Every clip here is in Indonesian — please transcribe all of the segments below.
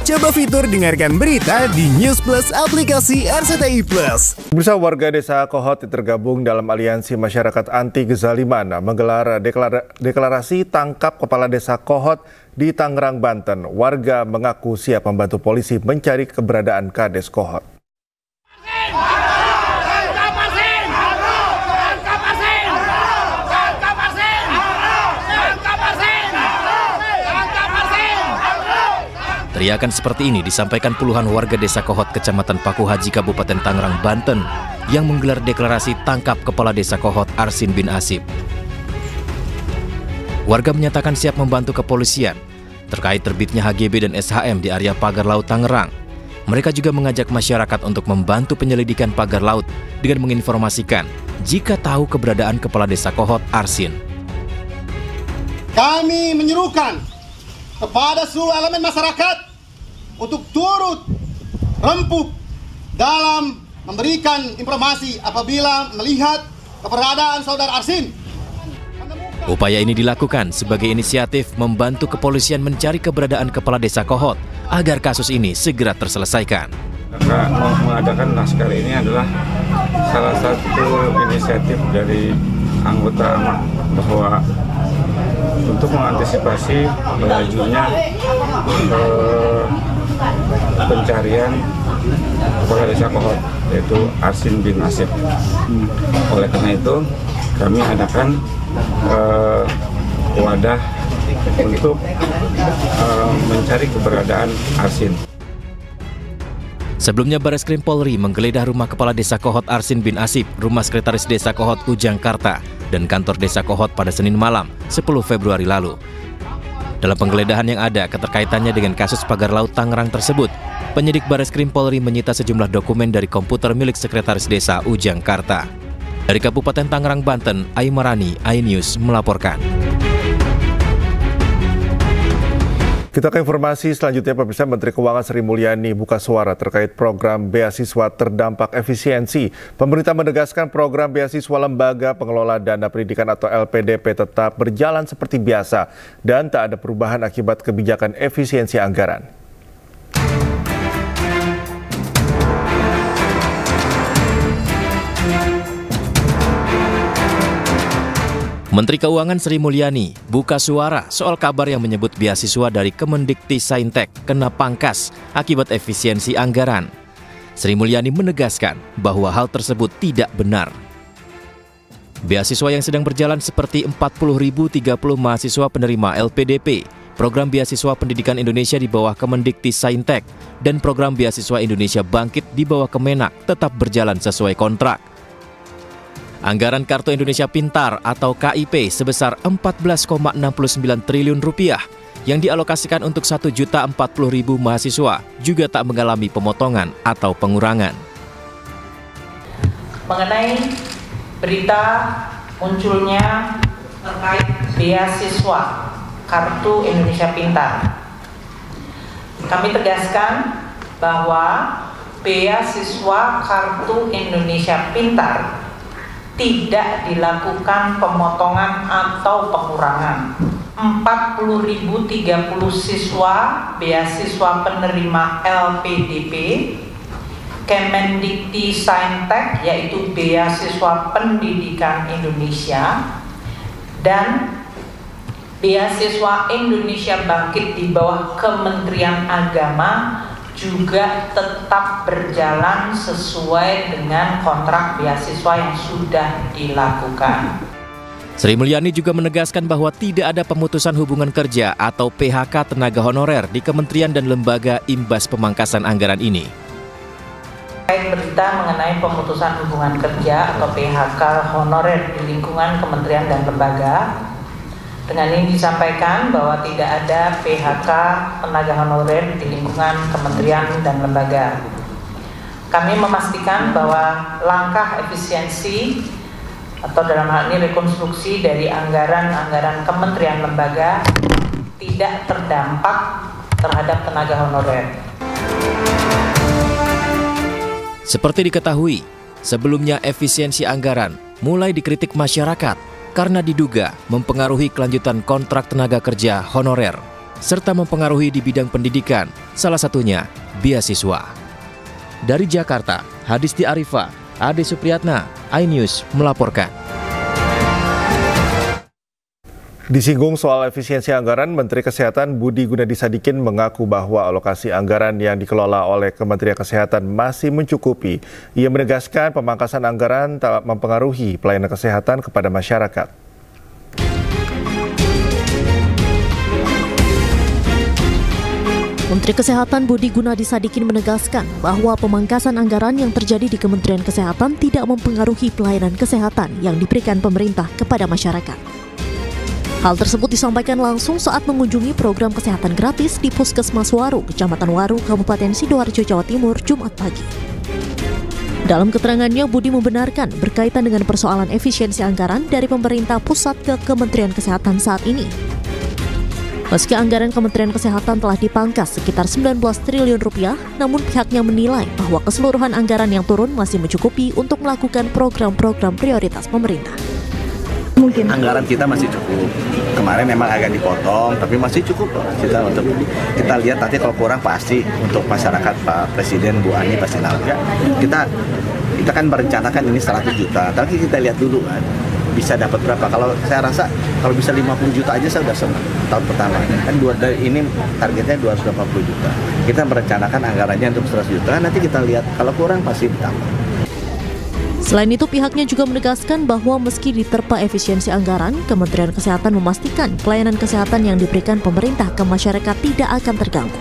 Coba fitur dengarkan berita di News Plus aplikasi RCTI Plus. Bersama warga desa Kohot tergabung dalam Aliansi Masyarakat Anti Kezaliman menggelar deklarasi tangkap kepala desa Kohot di Tangerang, Banten. Warga mengaku siap membantu polisi mencari keberadaan Kades Kohot. Teriakan seperti ini disampaikan puluhan warga desa Kohot, Kecamatan Paku Haji, Kabupaten Tangerang, Banten, yang menggelar deklarasi tangkap Kepala Desa Kohot Arsin bin Asip. Warga menyatakan siap membantu kepolisian terkait terbitnya HGB dan SHM di area Pagar Laut Tangerang. Mereka juga mengajak masyarakat untuk membantu penyelidikan pagar laut dengan menginformasikan jika tahu keberadaan Kepala Desa Kohot Arsin. Kami menyerukan kepada seluruh elemen masyarakat untuk turut rempuk dalam memberikan informasi apabila melihat keberadaan saudara Arsin. Upaya ini dilakukan sebagai inisiatif membantu kepolisian mencari keberadaan Kepala Desa Kohot agar kasus ini segera terselesaikan. Mengadakan naskah ini adalah salah satu inisiatif dari anggota bahwa untuk mengantisipasi melajunya pencarian Kepala Desa Kohot, yaitu Arsin bin Asip. Oleh karena itu, kami adakan wadah untuk mencari keberadaan Arsin. Sebelumnya, Bareskrim Polri menggeledah rumah Kepala Desa Kohot Arsin bin Asip, rumah Sekretaris Desa Kohot Ujangkarta, dan kantor Desa Kohot pada Senin malam, 10 Februari lalu. Dalam penggeledahan yang ada keterkaitannya dengan kasus pagar laut Tangerang tersebut, penyidik Bareskrim Polri menyita sejumlah dokumen dari komputer milik Sekretaris Desa Ujangkarta. Dari Kabupaten Tangerang, Banten, Aimarani, iNews melaporkan. Kita ke informasi selanjutnya, pemirsa. Menteri Keuangan Sri Mulyani buka suara terkait program beasiswa terdampak efisiensi. Pemerintah menegaskan program beasiswa Lembaga Pengelola Dana Pendidikan atau LPDP tetap berjalan seperti biasa dan tak ada perubahan akibat kebijakan efisiensi anggaran. Menteri Keuangan Sri Mulyani buka suara soal kabar yang menyebut beasiswa dari Kemendikti-Saintek kena pangkas akibat efisiensi anggaran. Sri Mulyani menegaskan bahwa hal tersebut tidak benar. Beasiswa yang sedang berjalan seperti 40.030 mahasiswa penerima LPDP, Program Beasiswa Pendidikan Indonesia di bawah Kemendikti-Saintek, dan Program Beasiswa Indonesia Bangkit di bawah Kemenak tetap berjalan sesuai kontrak. Anggaran Kartu Indonesia Pintar atau KIP sebesar Rp14,69 triliun yang dialokasikan untuk 1.040.000 mahasiswa juga tak mengalami pemotongan atau pengurangan. Mengenai berita munculnya terkait beasiswa Kartu Indonesia Pintar, kami tegaskan bahwa beasiswa Kartu Indonesia Pintar tidak dilakukan pemotongan atau pengurangan. 40.030 siswa beasiswa penerima LPDP, Kemendikti-Saintek yaitu Beasiswa Pendidikan Indonesia, dan Beasiswa Indonesia Bangkit di bawah Kementerian Agama juga tetap berjalan sesuai dengan kontrak beasiswa yang sudah dilakukan. Sri Mulyani juga menegaskan bahwa tidak ada pemutusan hubungan kerja atau PHK tenaga honorer di kementerian dan lembaga imbas pemangkasan anggaran ini. Terkait berita mengenai pemutusan hubungan kerja atau PHK honorer di lingkungan kementerian dan lembaga, dengan ini disampaikan bahwa tidak ada PHK tenaga honorer di lingkungan kementerian dan lembaga. Kami memastikan bahwa langkah efisiensi atau dalam hal ini rekonstruksi dari anggaran-anggaran kementerian lembaga tidak terdampak terhadap tenaga honorer. Seperti diketahui, sebelumnya efisiensi anggaran mulai dikritik masyarakat karena diduga mempengaruhi kelanjutan kontrak tenaga kerja honorer. serta mempengaruhi di bidang pendidikan, salah satunya beasiswa. Dari Jakarta, Hadisti Arifa, Ade Supriyatna, iNews melaporkan. Disinggung soal efisiensi anggaran, Menteri Kesehatan Budi Gunadi Sadikin mengaku bahwa alokasi anggaran yang dikelola oleh Kementerian Kesehatan masih mencukupi. Ia menegaskan pemangkasan anggaran tak mempengaruhi pelayanan kesehatan kepada masyarakat. Menteri Kesehatan Budi Gunadi Sadikin menegaskan bahwa pemangkasan anggaran yang terjadi di Kementerian Kesehatan tidak mempengaruhi pelayanan kesehatan yang diberikan pemerintah kepada masyarakat. Hal tersebut disampaikan langsung saat mengunjungi program kesehatan gratis di Puskesmas Waru, Kecamatan Waru, Kabupaten Sidoarjo, Jawa Timur, Jumat pagi. Dalam keterangannya, Budi membenarkan berkaitan dengan persoalan efisiensi anggaran dari pemerintah pusat ke Kementerian Kesehatan saat ini. Meski anggaran Kementerian Kesehatan telah dipangkas sekitar 19 triliun rupiah, namun pihaknya menilai bahwa keseluruhan anggaran yang turun masih mencukupi untuk melakukan program-program prioritas pemerintah. Mungkin anggaran kita masih cukup. Kemarin memang agak dipotong, tapi masih cukup kita lihat nanti kalau kurang pasti untuk masyarakat Pak Presiden Bu Ani pasti nambah. Kita kan merencanakan ini 100 juta, tapi kita lihat dulu kan bisa dapat berapa. Kalau saya rasa kalau bisa 50 juta aja saya udah senang tahun pertama. Kan ini targetnya 280 juta. Kita merencanakan anggarannya untuk 100 juta, nanti kita lihat kalau kurang pasti ditambah. Selain itu, pihaknya juga menegaskan bahwa meski diterpa efisiensi anggaran, Kementerian Kesehatan memastikan pelayanan kesehatan yang diberikan pemerintah ke masyarakat tidak akan terganggu.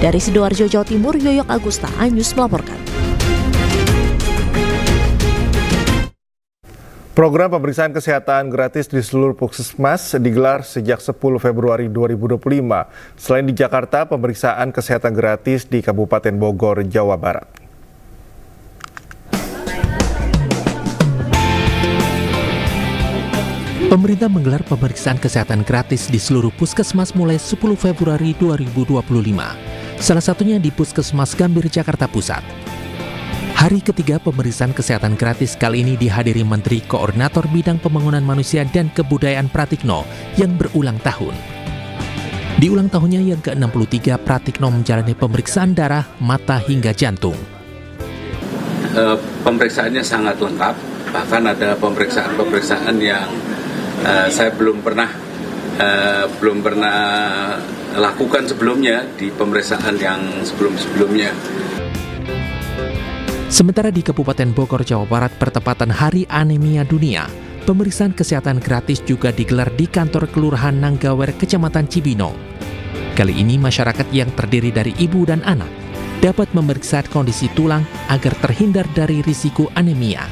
Dari Sidoarjo, Jawa Timur, Yoyok Agusta, iNews melaporkan. Program pemeriksaan kesehatan gratis di seluruh puskesmas digelar sejak 10 Februari 2025. Selain di Jakarta, pemeriksaan kesehatan gratis di Kabupaten Bogor, Jawa Barat. Pemerintah menggelar pemeriksaan kesehatan gratis di seluruh puskesmas mulai 10 Februari 2025. Salah satunya di Puskesmas Gambir, Jakarta Pusat. Hari ketiga pemeriksaan kesehatan gratis kali ini dihadiri Menteri Koordinator Bidang Pembangunan Manusia dan Kebudayaan Pratikno yang berulang tahun. Di ulang tahunnya yang ke-63, Pratikno menjalani pemeriksaan darah, mata hingga jantung. Pemeriksaannya sangat lengkap, bahkan ada pemeriksaan yang saya belum pernah lakukan sebelumnya di pemeriksaan yang sebelumnya. Sementara di Kabupaten Bogor, Jawa Barat, bertepatan Hari Anemia Dunia, pemeriksaan kesehatan gratis juga digelar di kantor Kelurahan Nanggawer, Kecamatan Cibino. Kali ini masyarakat yang terdiri dari ibu dan anak dapat memeriksa kondisi tulang agar terhindar dari risiko anemia.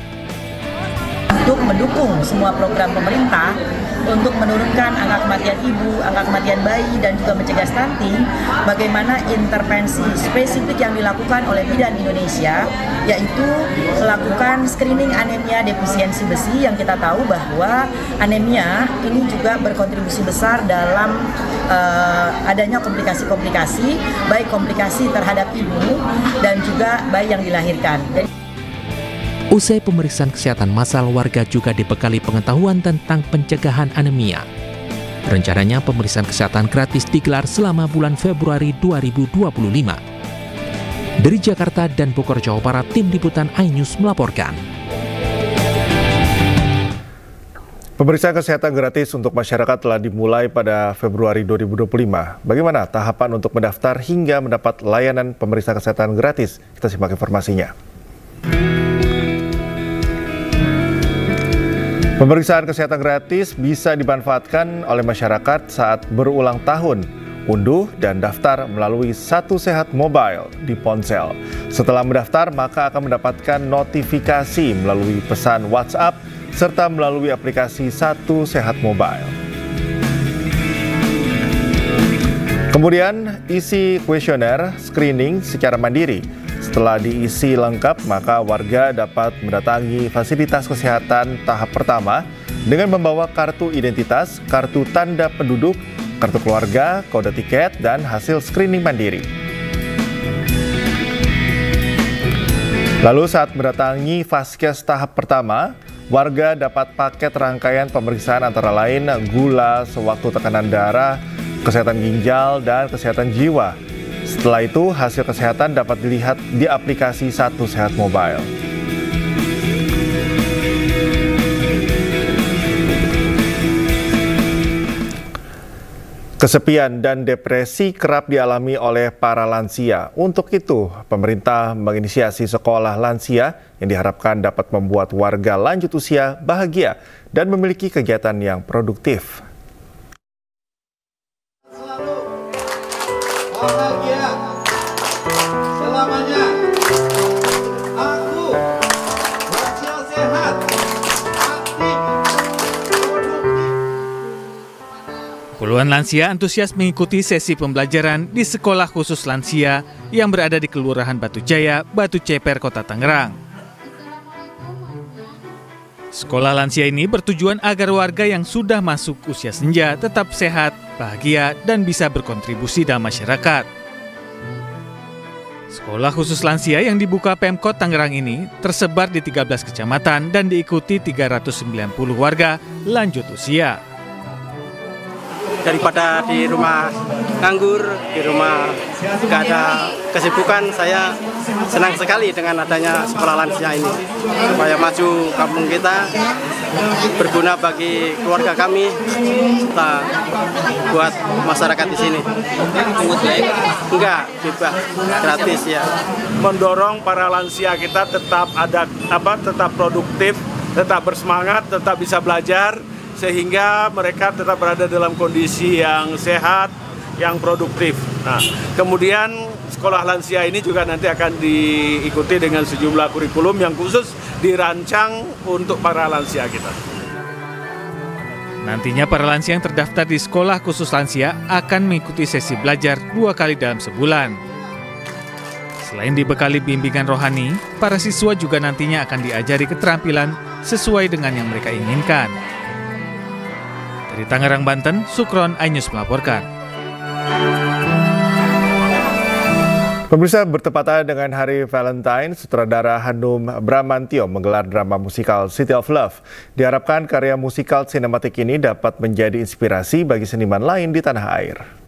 Untuk mendukung semua program pemerintah untuk menurunkan angka kematian ibu, angka kematian bayi, dan juga mencegah stunting, bagaimana intervensi spesifik yang dilakukan oleh Bidan Indonesia, yaitu melakukan screening anemia defisiensi besi, yang kita tahu bahwa anemia ini juga berkontribusi besar dalam adanya komplikasi-komplikasi, baik komplikasi terhadap ibu dan juga bayi yang dilahirkan. Usai pemeriksaan kesehatan massal, warga juga dibekali pengetahuan tentang pencegahan anemia. Rencananya pemeriksaan kesehatan gratis digelar selama bulan Februari 2025. Dari Jakarta dan Bogor, Jawa Barat, tim liputan iNews melaporkan. Pemeriksaan kesehatan gratis untuk masyarakat telah dimulai pada Februari 2025. Bagaimana tahapan untuk mendaftar hingga mendapat layanan pemeriksaan kesehatan gratis? Kita simak informasinya. Pemeriksaan kesehatan gratis bisa dimanfaatkan oleh masyarakat saat berulang tahun. Unduh dan daftar melalui Satu Sehat Mobile di ponsel. Setelah mendaftar, maka akan mendapatkan notifikasi melalui pesan WhatsApp serta melalui aplikasi Satu Sehat Mobile. Kemudian, isi kuesioner screening secara mandiri. Setelah diisi lengkap, maka warga dapat mendatangi fasilitas kesehatan tahap pertama dengan membawa kartu identitas, kartu tanda penduduk, kartu keluarga, kode tiket, dan hasil screening mandiri. Lalu saat mendatangi Vaskes tahap pertama, warga dapat paket rangkaian pemeriksaan antara lain gula sewaktu tekanan darah, kesehatan ginjal, dan kesehatan jiwa. Setelah itu, hasil kesehatan dapat dilihat di aplikasi Satu Sehat Mobile. Kesepian dan depresi kerap dialami oleh para lansia. Untuk itu, pemerintah menginisiasi sekolah lansia yang diharapkan dapat membuat warga lanjut usia bahagia dan memiliki kegiatan yang produktif. Selalu bahagia selamanya. Aku lansia sehat, aktif, produktif. Puluhan lansia antusias mengikuti sesi pembelajaran di sekolah khusus lansia yang berada di Kelurahan Batu Jaya, Batu Ceper, Kota Tangerang. Sekolah lansia ini bertujuan agar warga yang sudah masuk usia senja tetap sehat, bahagia, dan bisa berkontribusi dalam masyarakat. Sekolah khusus lansia yang dibuka Pemkot Tangerang ini tersebar di 13 kecamatan dan diikuti 390 warga lanjut usia. Daripada di rumah nganggur, di rumah gak ada kesibukan, saya senang sekali dengan adanya sekolah lansia ini. Supaya maju kampung kita, berguna bagi keluarga kami, serta buat masyarakat di sini. Enggak, bebas, gratis ya. Mendorong para lansia kita tetap tetap produktif, tetap bersemangat, tetap bisa belajar, sehingga mereka tetap berada dalam kondisi yang sehat, yang produktif. Nah, kemudian sekolah lansia ini juga nanti akan diikuti dengan sejumlah kurikulum yang khusus dirancang untuk para lansia kita. Nantinya para lansia yang terdaftar di sekolah khusus lansia akan mengikuti sesi belajar 2 kali dalam sebulan. Selain dibekali bimbingan rohani, para siswa juga nantinya akan diajari keterampilan sesuai dengan yang mereka inginkan. Dari Tangerang, Banten, Sukron, iNews melaporkan. Pemirsa, bertepatan dengan Hari Valentine, sutradara Hanum Bramantyo menggelar drama musikal City of Love. Diharapkan karya musikal sinematik ini dapat menjadi inspirasi bagi seniman lain di tanah air.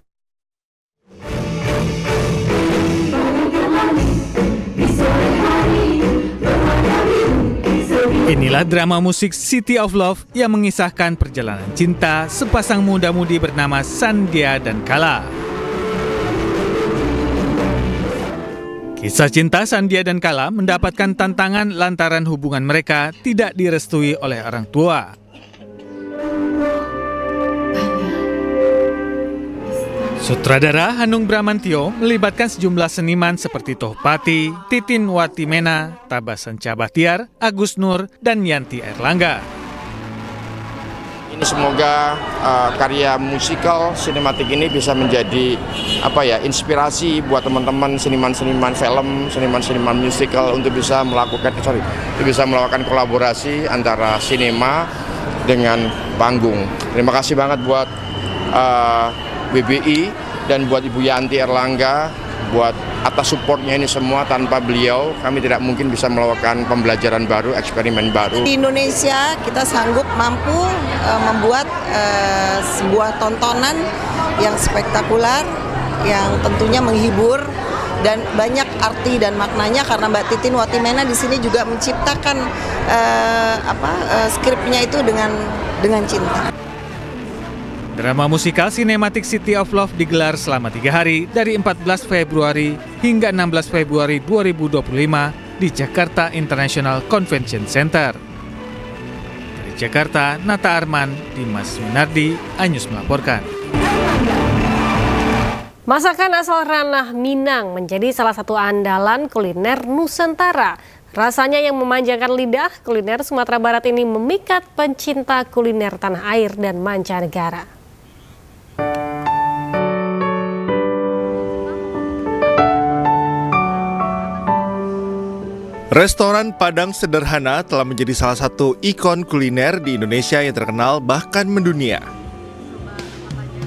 Inilah drama musik City of Love yang mengisahkan perjalanan cinta sepasang muda-mudi bernama Sandhya dan Kala. Kisah cinta Sandhya dan Kala mendapatkan tantangan lantaran hubungan mereka tidak direstui oleh orang tua. Sutradara Hanum Bramantyo melibatkan sejumlah seniman seperti Tohpati, Titin Watimena, Tabasan Cabahtiar, Agus Nur, dan Yanti Erlangga. Ini semoga karya musikal sinematik ini bisa menjadi inspirasi buat teman-teman seniman-seniman film, seniman-seniman musikal untuk bisa melakukan kolaborasi antara sinema dengan panggung. Terima kasih banget buat BBI dan buat Ibu Yanti Erlangga buat atas supportnya ini semua. Tanpa beliau kami tidak mungkin bisa melakukan pembelajaran baru, eksperimen baru. Di Indonesia kita sanggup mampu membuat sebuah tontonan yang spektakuler, yang tentunya menghibur dan banyak arti dan maknanya, karena Mbak Titin Watimena di sini juga menciptakan skripnya itu dengan cinta. Drama musikal sinematik City of Love digelar selama 3 hari dari 14 Februari hingga 16 Februari 2025 di Jakarta International Convention Center. Dari Jakarta, Nata Arman, Dimas Winardi, iNews melaporkan. Masakan asal ranah Minang menjadi salah satu andalan kuliner Nusantara. Rasanya yang memanjakan lidah, kuliner Sumatera Barat ini memikat pencinta kuliner tanah air dan mancanegara. Restoran Padang Sederhana telah menjadi salah satu ikon kuliner di Indonesia yang terkenal bahkan mendunia.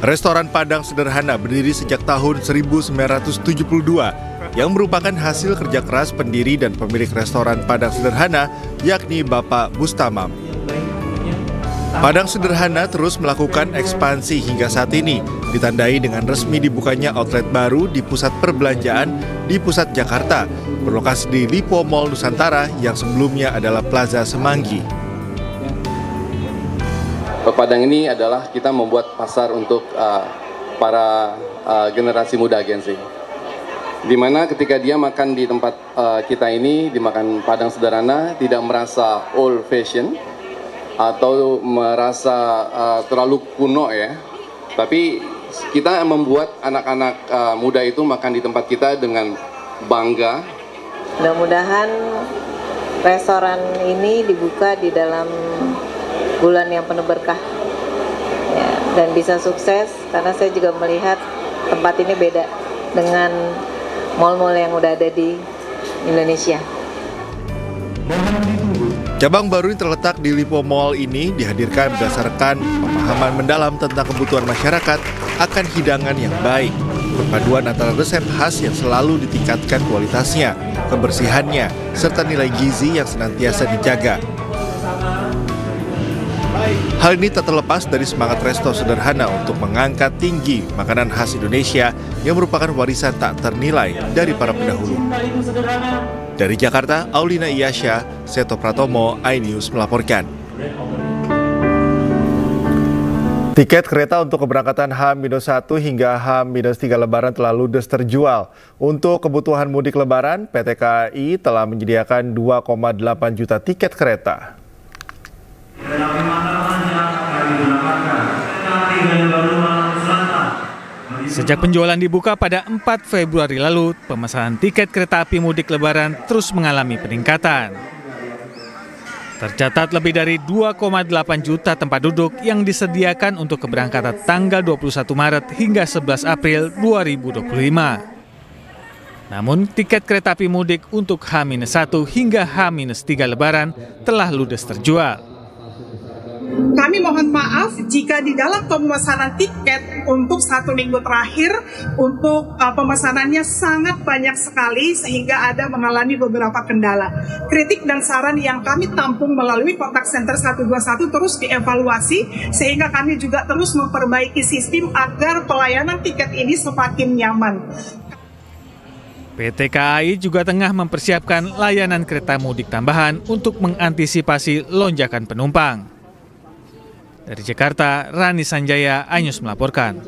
Restoran Padang Sederhana berdiri sejak tahun 1972 yang merupakan hasil kerja keras pendiri dan pemilik restoran Padang Sederhana, yakni Bapak Bustamam. Padang Sederhana terus melakukan ekspansi hingga saat ini ditandai dengan resmi dibukanya outlet baru di pusat perbelanjaan di pusat Jakarta, berlokasi di Lipo Mall Nusantara yang sebelumnya adalah Plaza Semanggi. Padang ini adalah kita membuat pasar untuk para generasi muda Gen Z. Di mana ketika dia makan di tempat kita ini, dimakan Padang sederhana, tidak merasa old fashion atau merasa terlalu kuno ya. Tapi kita membuat anak-anak muda itu makan di tempat kita dengan bangga. Mudah-mudahan restoran ini dibuka di dalam bulan yang penuh berkah ya, dan bisa sukses, karena saya juga melihat tempat ini beda dengan mall-mall yang udah ada di Indonesia. Cabang baru yang terletak di Lipo Mall ini dihadirkan berdasarkan pemahaman mendalam tentang kebutuhan masyarakat akan hidangan yang baik. Perpaduan antara resep khas yang selalu ditingkatkan kualitasnya, kebersihannya, serta nilai gizi yang senantiasa dijaga. Hal ini tak terlepas dari semangat resto sederhana untuk mengangkat tinggi makanan khas Indonesia yang merupakan warisan tak ternilai dari para pendahulu. Dari Jakarta, Aulina Iyasya, Seto Pratomo, iNews melaporkan. Tiket kereta untuk keberangkatan H-1 hingga H-3 Lebaran telah ludes terjual. Untuk kebutuhan mudik Lebaran, PT KAI telah menyediakan 2,8 juta tiket kereta. Sejak penjualan dibuka pada 4 Februari lalu, pemesanan tiket kereta api mudik Lebaran terus mengalami peningkatan. Tercatat lebih dari 2,8 juta tempat duduk yang disediakan untuk keberangkatan tanggal 21 Maret hingga 11 April 2025. Namun, tiket kereta api mudik untuk H-1 hingga H-3 Lebaran telah ludes terjual. Kami mohon maaf jika di dalam pemesanan tiket untuk 1 minggu terakhir untuk pemesanannya sangat banyak sekali sehingga ada mengalami beberapa kendala. Kritik dan saran yang kami tampung melalui kontak center 121 terus dievaluasi sehingga kami juga terus memperbaiki sistem agar pelayanan tiket ini semakin nyaman. PT KAI juga tengah mempersiapkan layanan kereta mudik tambahan untuk mengantisipasi lonjakan penumpang. Dari Jakarta, Rani Sanjaya, iNews melaporkan.